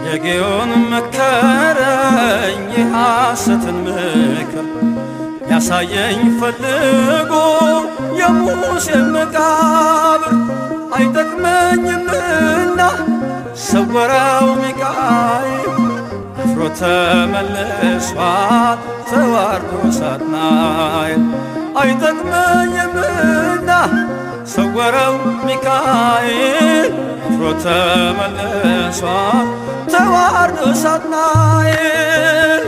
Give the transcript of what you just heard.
የጌዮን መከረኝ የሐሰትን ምክር ያሳየኝ ፈልጎ የሙሴን መቃብር አይጠቅመኝምና ሰወረው ሚካኤል አፍሮ ተመልሷል ተዋርዶ ሳጥናኤል አይጠቅመኝምና ሰወረው ሚካኤል አፍሮ ተመልሷል ተዋርዶ ሳጥናኤል